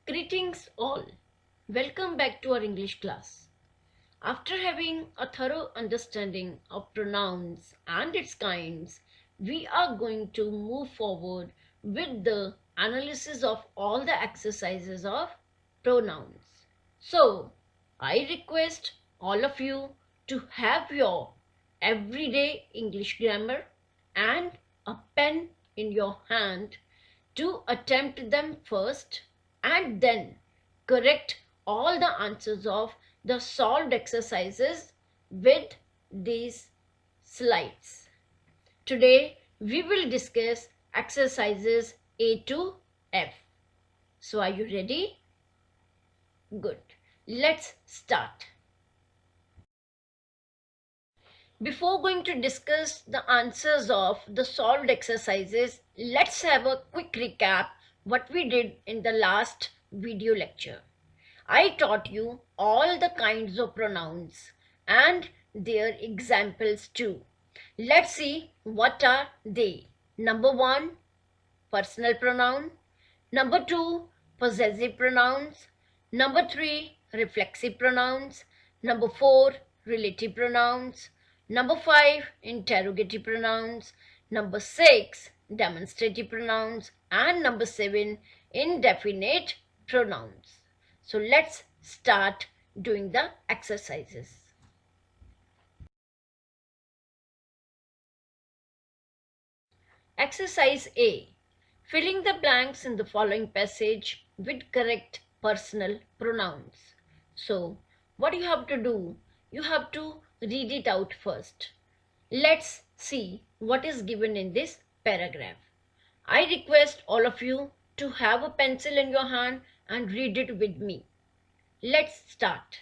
Greetings all. Welcome back to our English class. After having a thorough understanding of pronouns and its kinds, we are going to move forward with the analysis of all the exercises of pronouns. So, I request all of you to have your everyday English grammar and a pen in your hand to attempt them first and then correct all the answers of the solved exercises with these slides. Today we will discuss exercises A to F. So are you ready? Good. Let's start. Before going to discuss the answers of the solved exercises, let's have a quick recap what we did in the last video lecture. I taught you all the kinds of pronouns and their examples too. Let's see what are they. Number 1, personal pronoun. Number 2, possessive pronouns. Number 3, reflexive pronouns. Number 4, relative pronouns. Number 5, interrogative pronouns. Number 6, demonstrative pronouns. And number 7, indefinite pronouns. So let's start doing the exercises. Exercise A. Filling the blanks in the following passage with correct personal pronouns. So what you have to do, you have to read it out first. Let's see what is given in this paragraph. I request all of you to have a pencil in your hand and read it with me. Let's start.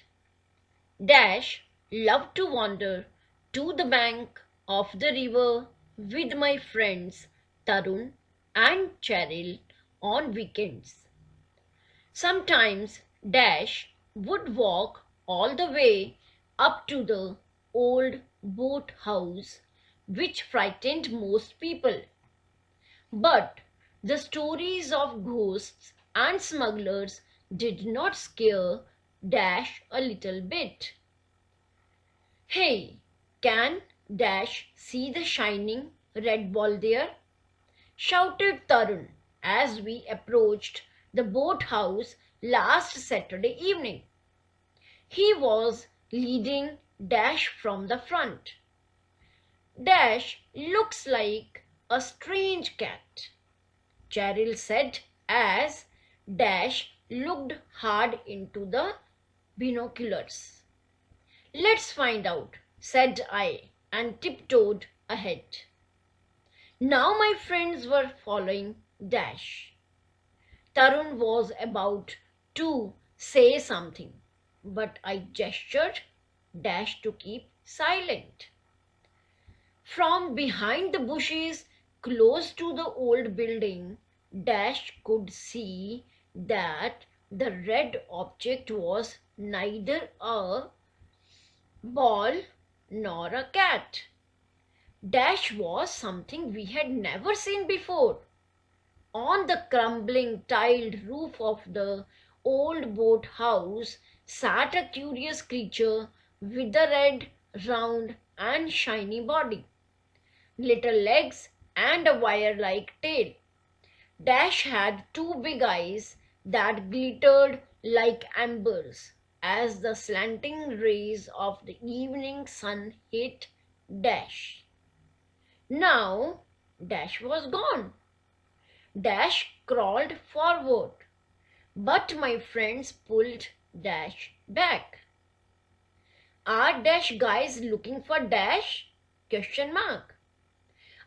Dash love to wander to the bank of the river with my friends Tarun and Cheryl on weekends. Sometimes Dash would walk all the way up to the old boat house, which frightened most people. But the stories of ghosts and smugglers did not scare Dash a little bit. Hey, can Dash see the shining red ball there? Shouted Tarun as we approached the boathouse last Saturday evening. He was leading Dash from the front. Dash looks like a strange cat, Cheryl said as Dash looked hard into the binoculars. Let's find out, said I and tiptoed ahead. Now my friends were following Dash. Tarun was about to say something, but I gestured Dash to keep silent. From behind the bushes close to the old building, Dash could see that the red object was neither a ball nor a cat. Dash was something we had never seen before. On the crumbling tiled roof of the old boat house sat a curious creature with a red, round and shiny body, little legs and a wire-like tail. Dash had two big eyes that glittered like embers as the slanting rays of the evening sun hit Dash. Now Dash was gone. Dash crawled forward, but my friends pulled Dash back. Are Dash guys looking for Dash? Question mark.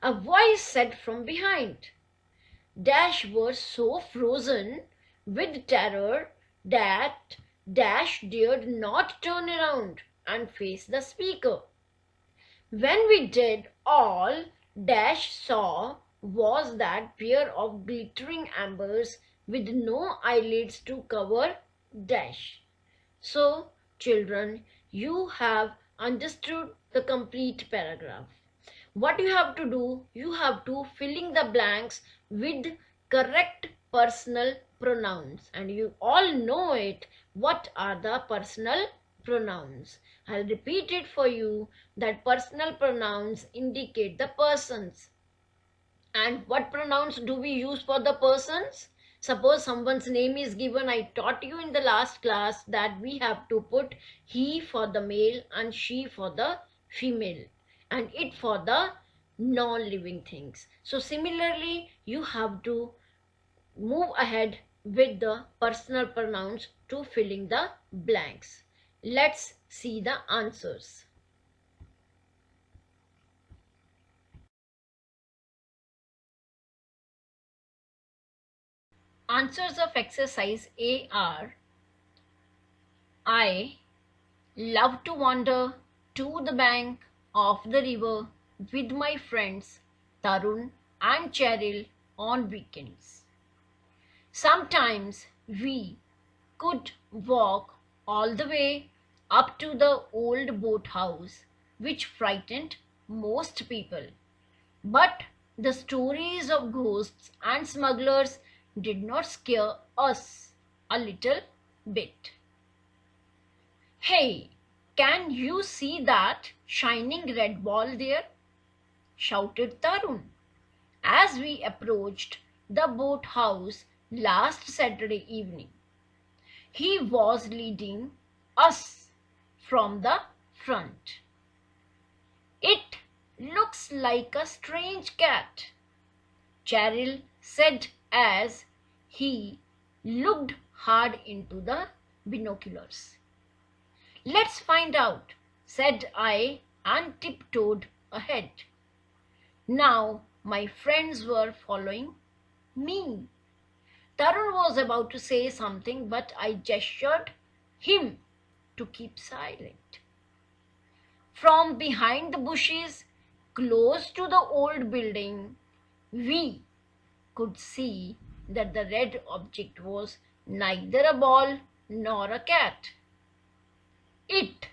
A voice said from behind. Dash was so frozen with terror that Dash dared not turn around and face the speaker. When we did, all Dash saw was that pair of glittering embers with no eyelids to cover Dash. So, children, you have understood the complete paragraph. What you have to do, you have to fill in the blanks with correct personal pronouns, and you all know it. What are the personal pronouns? I'll repeat it for you, that personal pronouns indicate the persons. And what pronouns do we use for the persons? Suppose someone's name is given. I taught you in the last class that we have to put he for the male and she for the female and it for the non-living things. So similarly, you have to move ahead with the personal pronouns to filling the blanks. Let's see the answers. Answers of exercise A are: I love to wander to the bank of the river with my friends Tarun and Cheryl on weekends. Sometimes we could walk all the way up to the old boathouse, which frightened most people. But the stories of ghosts and smugglers did not scare us a little bit. Hey, can you see that shining red ball there? Shouted Tarun as we approached the boathouse last Saturday evening. He was leading us from the front. It looks like a strange cat, Cheryl said as he looked hard into the binoculars. Let's find out, said I and tiptoed ahead. Now my friends were following me. Tarun was about to say something, but I gestured him to keep silent. From behind the bushes, close to the old building, we could see that the red object was neither a ball nor a cat. It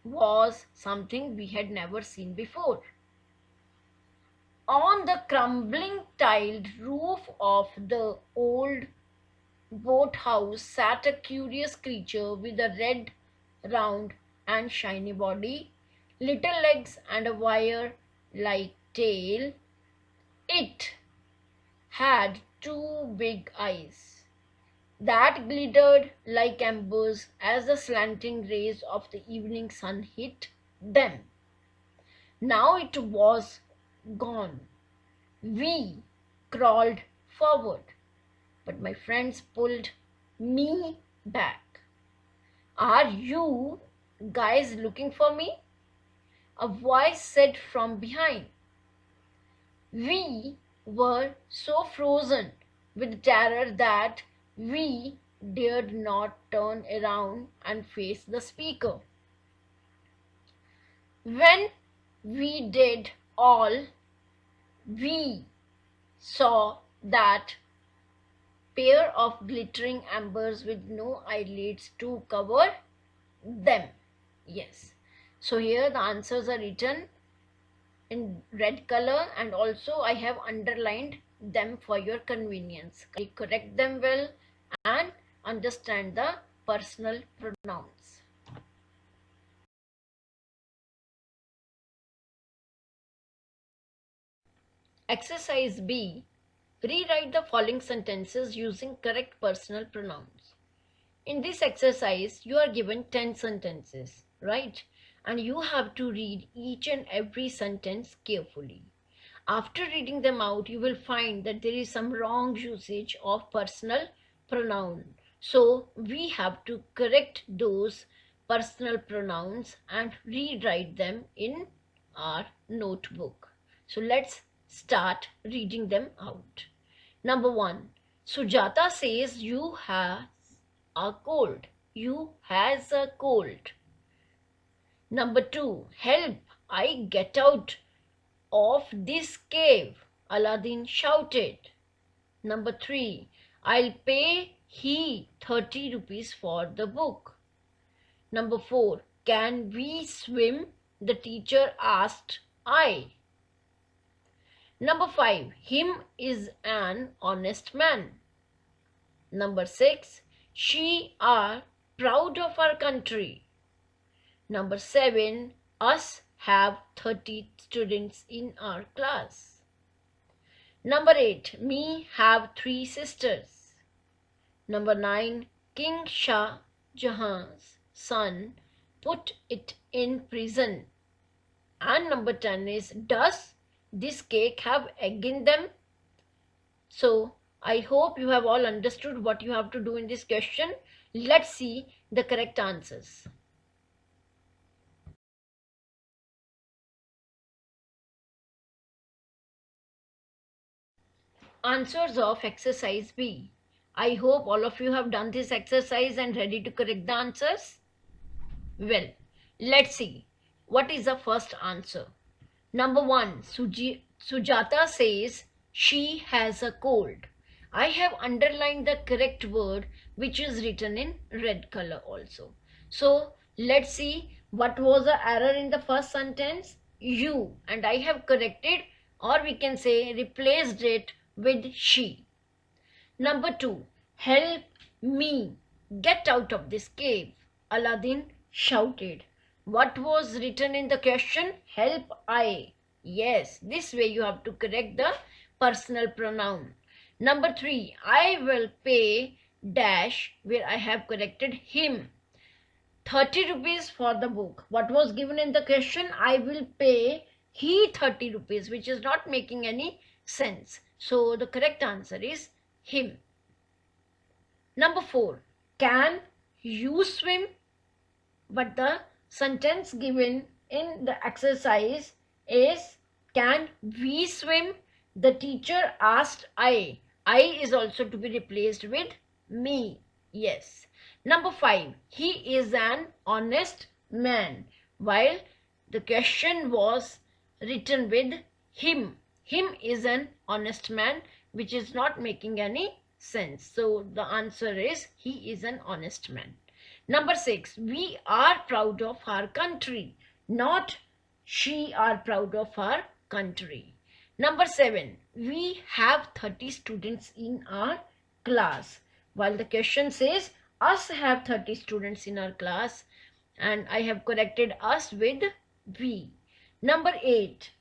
was something we had never seen before. On the crumbling tiled roof of the old boathouse sat a curious creature with a red, round and shiny body, little legs and a wire-like tail. It had two big eyes that glittered like embers as the slanting rays of the evening sun hit them. Now it was gone. We crawled forward, but my friends pulled me back. Are you guys looking for me? A voice said from behind. We were so frozen with terror that we dared not turn around and face the speaker. When we did, all we saw that pair of glittering embers with no eyelids to cover them. Yes. So here the answers are written in red color, and also I have underlined them for your convenience. Correct them well and understand the personal pronouns. Exercise B. Rewrite the following sentences using correct personal pronouns. In this exercise, you are given 10 sentences, right? And you have to read each and every sentence carefully. After reading them out, you will find that there is some wrong usage of personal pronoun. So we have to correct those personal pronouns and rewrite them in our notebook. So let's start reading them out. Number 1. Sujata says you have a cold. You has a cold. Number 2. Help, I get out of this cave, Aladdin shouted. Number 3. I'll pay he 30 rupees for the book. Number 4. Can we swim? The teacher asked I. Number 5. Him is an honest man. Number 6, she are proud of our country. Number 7, us have 30 students in our class. Number 8, me have 3 sisters. Number 9, King Shah Jahan's son put it in prison. And number 10 is, does this cake have egg in them? So I hope you have all understood what you have to do in this question. Let's see the correct answers. Answers of exercise B. I hope all of you have done this exercise and ready to correct the answers. Well, let's see. What is the first answer? Number 1, Sujata says she has a cold. I have underlined the correct word which is written in red color also. So let's see what was the error in the first sentence. You, and I have corrected, or we can say replaced it with she. Number 2, help me get out of this cave, Aladdin shouted. What was written in the question? Help I. Yes, this way you have to correct the personal pronoun. Number 3, I will pay dash, where I have corrected him. 30 rupees for the book. What was given in the question? I will pay he 30 rupees, which is not making any sense. So the correct answer is him. Number 4, can you swim? But the sentence given in the exercise is, can we swim? The teacher asked I. I is also to be replaced with me. Yes. Number 5, he is an honest man. While the question was written with him. Him is an honest man, which is not making any sense. So the answer is, he is an honest man. Number 6, we are proud of our country, not she are proud of our country. Number 7, we have 30 students in our class. While the question says, us have 30 students in our class, and I have corrected us with we. Number 8,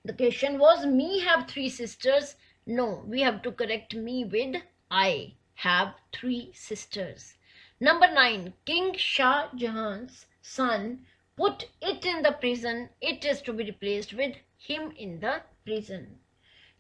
the question was, me have 3 sisters. No, we have to correct me with I have 3 sisters. Number 9, King Shah Jahan's son put it in the prison. It is to be replaced with him in the prison.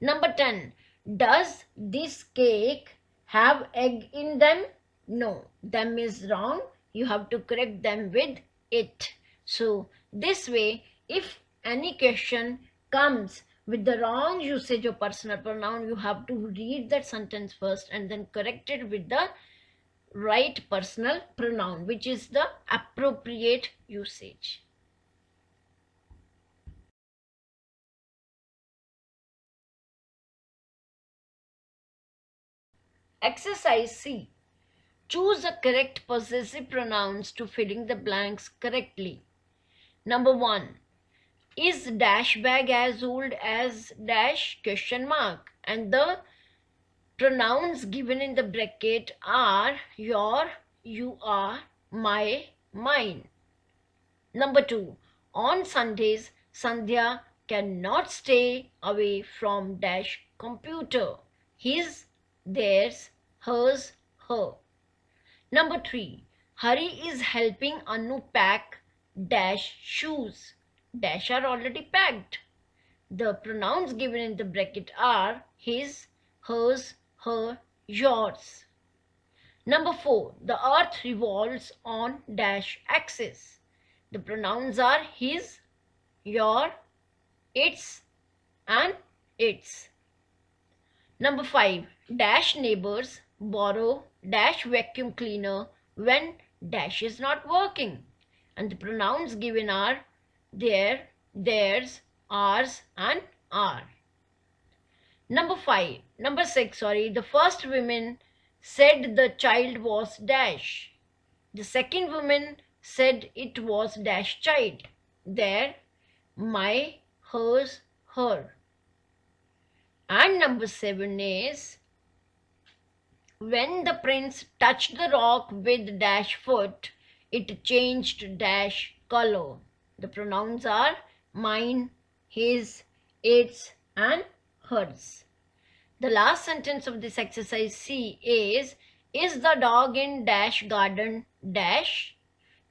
Number 10, does this cake have egg in them? No, them is wrong. You have to correct them with it. So this way, if any question comes with the wrong usage of personal pronoun, you have to read that sentence first and then correct it with the right personal pronoun, which is the appropriate usage. Exercise C. Choose the correct possessive pronouns to filling the blanks correctly. Number 1, is dash bag as old as dash question mark, and the pronouns given in the bracket are your, you are, my, mine. Number 2, on Sundays, Sandhya cannot stay away from dash computer. His, theirs, hers, her. Number 3, Hari is helping Anu pack dash shoes. Dash are already packed. The pronouns given in the bracket are his, hers, her, yours. Number 4, the earth revolves on dash axis. The pronouns are his, your, its, and its. Number 5, dash neighbors borrow dash vacuum cleaner when dash is not working. And the pronouns given are their, theirs, ours, and our. Number 6, the first woman said the child was dash. The second woman said it was dash child. Their, my, hers, her. And number 7 is, When the prince touched the rock with dash foot, it changed dash color. The pronouns are mine, his, its, and hers. The last sentence of this exercise C is the dog in dash garden dash?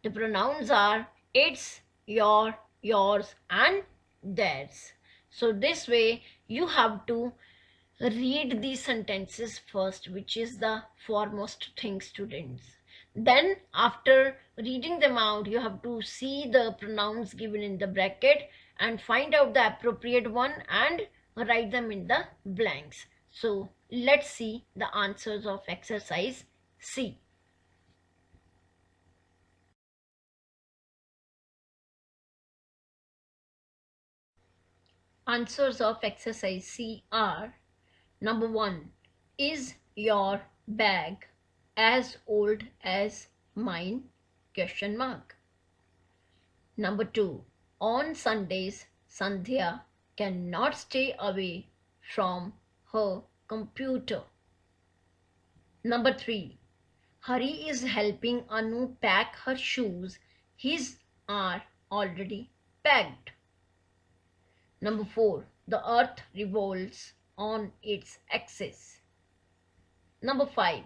The pronouns are its, your, yours, and theirs. So this way you have to read these sentences first, which is the foremost thing, students. Then after reading them out, you have to see the pronouns given in the bracket and find out the appropriate one and write them in the blanks. So let's see the answers of exercise C. Answers of exercise C are: number 1, is your bag as old as mine? Question mark. Number 2, on Sundays, Sandhya cannot stay away from her computer. Number 3, Hari is helping Anu pack her shoes. His are already packed. Number 4, the earth revolves on its axis. Number 5,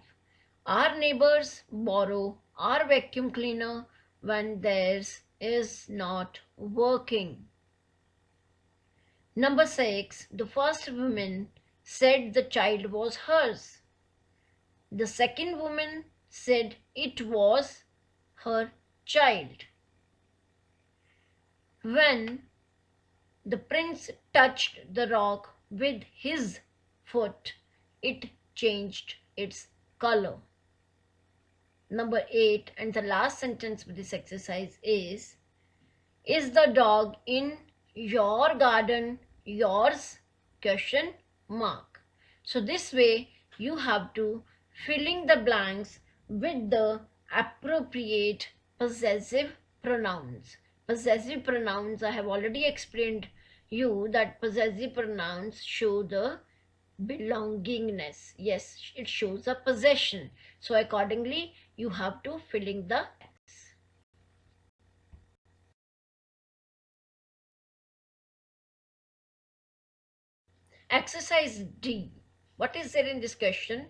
our neighbors borrow our vacuum cleaner when theirs is not working. Number 6, the first woman said the child was hers. The second woman said it was her child. When the prince touched the rock with his foot, it changed its color. Number 8, and the last sentence of this exercise is the dog in your garden yours? Question mark. So this way you have to filling the blanks with the appropriate possessive pronouns. Possessive pronouns, I have already explained you that possessive pronouns show the belongingness. Yes, it shows a possession. So accordingly, you have to fill in the blanks. Exercise D. What is there in this question?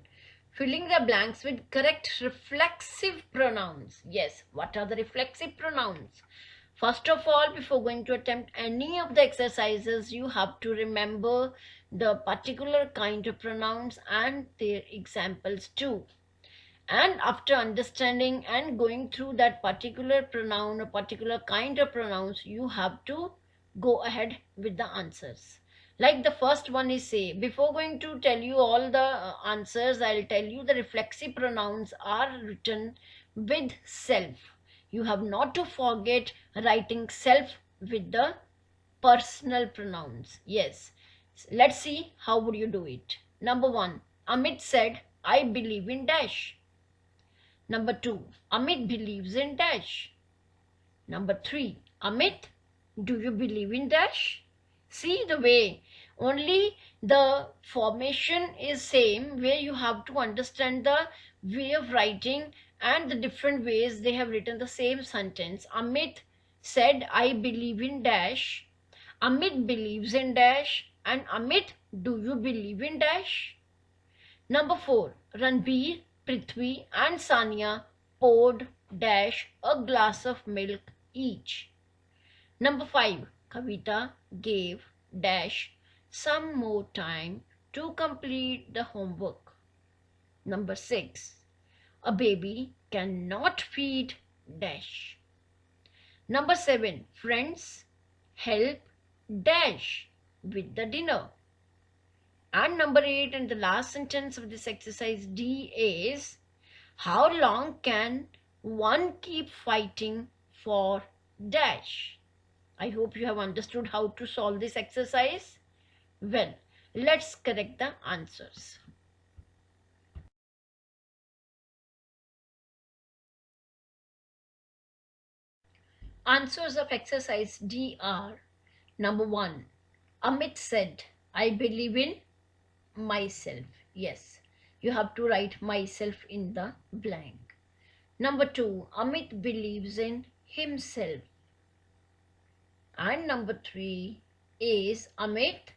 Filling the blanks with correct reflexive pronouns. Yes, what are the reflexive pronouns? First of all, before going to attempt any of the exercises, you have to remember the particular kind of pronouns and their examples too. And after understanding and going through that particular pronoun or particular kind of pronouns, you have to go ahead with the answers. Like the first one is say, before going to tell you all the answers, I'll tell you the reflexive pronouns are written with self. You have not to forget writing self with the personal pronouns. Yes. Let's see how would you do it. Number 1, Amit said, I believe in dash. Number 2, Amit believes in dash. Number 3, Amit, do you believe in dash? See the way, only the formation is same, where you have to understand the way of writing and the different ways they have written the same sentence. Amit said, I believe in dash. Amit believes in dash. And Amit, do you believe in dash? Number 4, Ranbir, Prithvi and Sania poured dash a glass of milk each. Number 5, Kavita gave dash some more time to complete the homework. Number 6, a baby cannot feed dash. Number 7, friends help dash with the dinner. And number 8, and the last sentence of this exercise D is, how long can one keep fighting for dash? I hope you have understood how to solve this exercise. Well, let's correct the answers. Answers of exercise D are: number 1, Amit said, I believe in myself. Yes, you have to write myself in the blank. Number 2, Amit believes in himself. And number 3 is, Amit,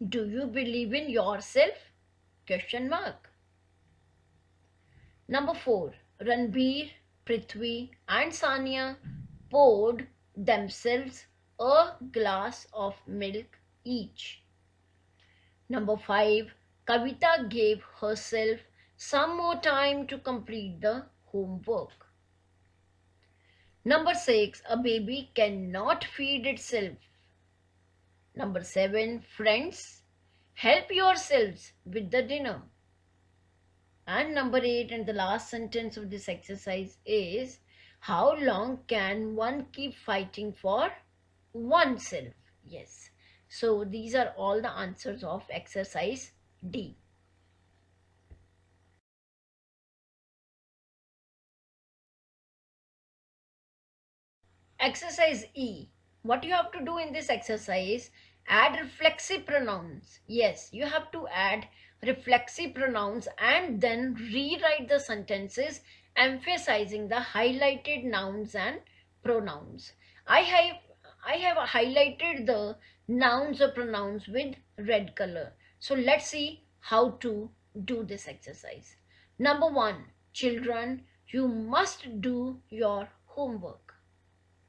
do you believe in yourself? Question mark. Number 4, Ranbir, Prithvi and Sania poured themselves a glass of milk each. Number 5, Kavita gave herself some more time to complete the homework. Number 6, a baby cannot feed itself. Number 7, friends, help yourselves with the dinner. And number 8, and the last sentence of this exercise is, how long can one keep fighting for oneself? Yes. So these are all the answers of exercise D. Exercise E. What you have to do in this exercise, add reflexive pronouns. Yes, you have to add reflexive pronouns and then rewrite the sentences emphasizing the highlighted nouns and pronouns. I have highlighted the nouns or pronouns with red color. So let's see how to do this exercise. Number 1, children, you must do your homework.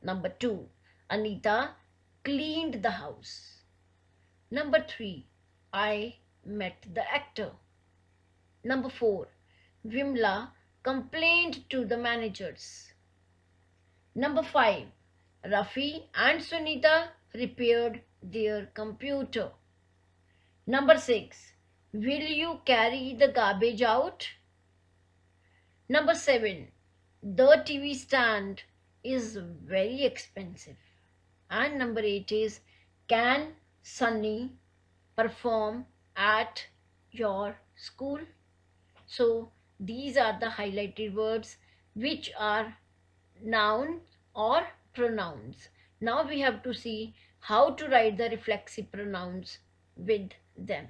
Number 2, Anita cleaned the house. Number 3, I met the actor. Number 4, Vimla complained to the managers. Number 5, Rafi and Sunita repaired their computer. Number 6, will you carry the garbage out? Number 7, the TV stand is very expensive. And number 8 is, can Sunny perform at your school? So these are the highlighted words which are nouns or pronouns. Now we have to see how to write the reflexive pronouns with them.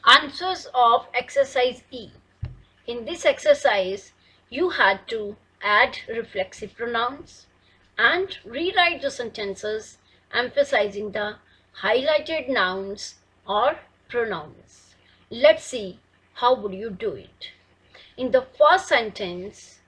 Answers of exercise E. In this exercise, you had to add reflexive pronouns and rewrite the sentences emphasizing the highlighted nouns or pronouns. Let's see how would you do it. In the first sentence,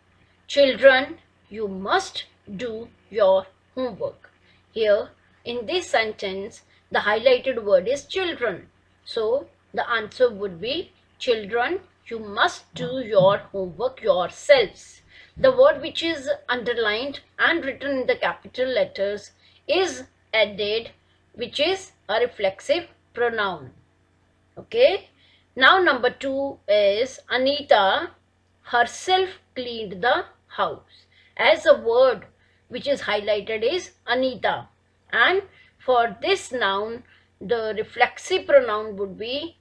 children, you must do your homework. Here, in this sentence, the highlighted word is children. So, the answer would be, children, you must do your homework yourselves. The word which is underlined and written in the capital letters is added, which is a reflexive pronoun. Okay. Now number 2 is, Anita herself cleaned the house. As the word which is highlighted is Anita. And for this noun, the reflexive pronoun would be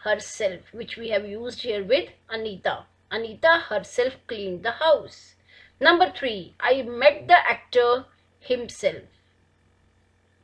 herself, which we have used here with Anita. Anita herself cleaned the house. Number 3, I met the actor himself.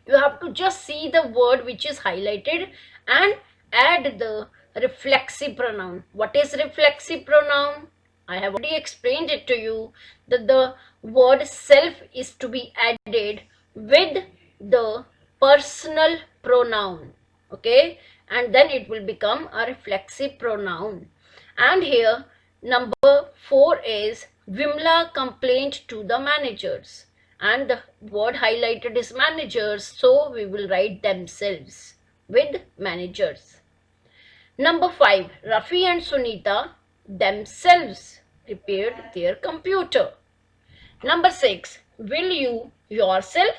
You have to just see the word which is highlighted and add the reflexive pronoun. What is reflexive pronoun? I have already explained it to you that the word self is to be added with the personal pronoun. Okay, and then it will become a reflexive pronoun. And here number 4 is, Vimla complained to the managers, and the word highlighted is managers, so we will write themselves with managers. Number 5, Rafi and Sunita themselves repaired their computer. Number 6, will you yourself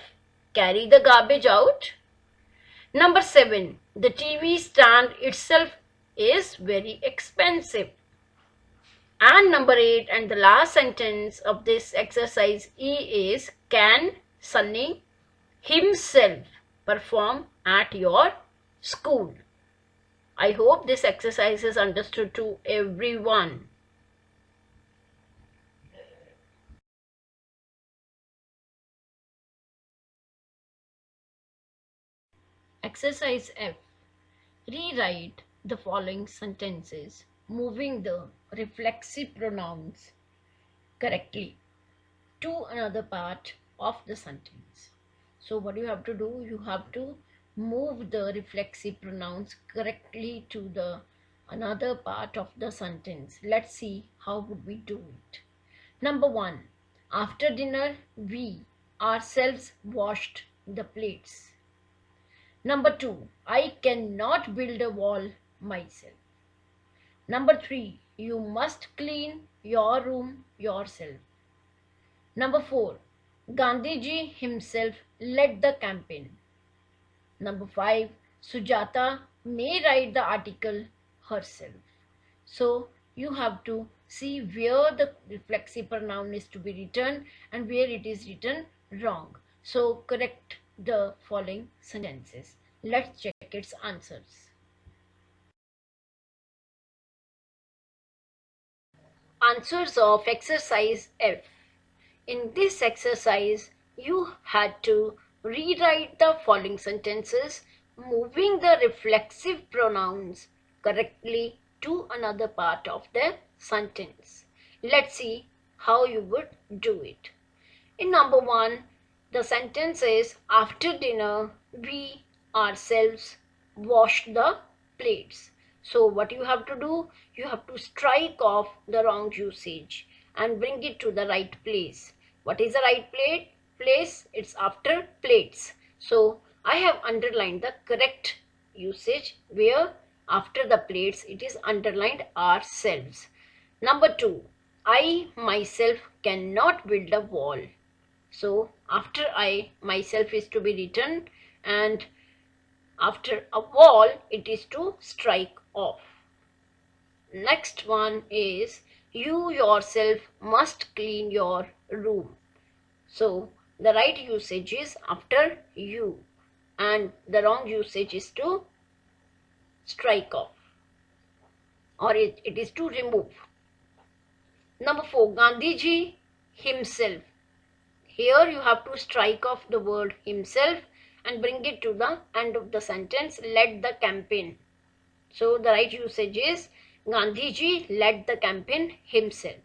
carry the garbage out? Number 7, the TV stand itself is very expensive. And number 8, and the last sentence of this exercise E is, can Sunny himself perform at your school? I hope this exercise is understood to everyone. Exercise F. Rewrite the following sentences, moving the reflexive pronouns correctly to another part of the sentence. So what you have to do, you have to move the reflexive pronouns correctly to the another part of the sentence. Let's see how would we do it. Number 1. After dinner, we ourselves washed the plates. Number 2. I cannot build a wall myself. Number 3. You must clean your room yourself. Number 4. Gandhiji himself led the campaign. Number 5. Sujata may write the article herself. So you have to see where the reflexive pronoun is to be written and where it is written wrong. So correct the following sentences. Let's check its answers. Answers of exercise F. In this exercise, you had to rewrite the following sentences, moving the reflexive pronouns correctly to another part of the sentence. Let's see how you would do it. In number 1, the sentence is, after dinner, we ourselves washed the plates. So what you have to do, you have to strike off the wrong usage and bring it to the right place. What is the right place? It's after plates. So I have underlined the correct usage where after the plates it is underlined ourselves. Number 2, I myself cannot build a wall. So after I myself is to be written and after a wall it is to strike off. Next one is, you yourself must clean your room. So the right usage is after you and the wrong usage is to strike off or it is to remove. Number 4, Gandhiji himself. Here you have to strike off the word himself and bring it to the end of the sentence, led the campaign. So the right usage is, Gandhiji led the campaign himself.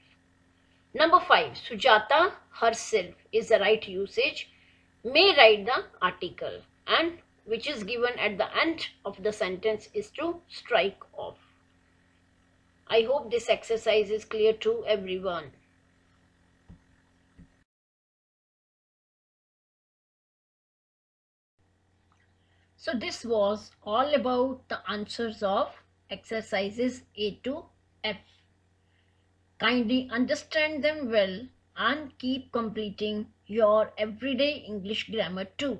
Number 5, Sujata herself is the right usage, may write the article, and which is given at the end of the sentence is to strike off. I hope this exercise is clear to everyone. So this was all about the answers of exercises A to F. Kindly understand them well and keep completing your everyday English grammar too.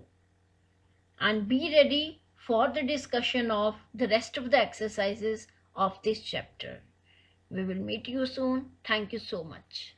And be ready for the discussion of the rest of the exercises of this chapter. We will meet you soon. Thank you so much.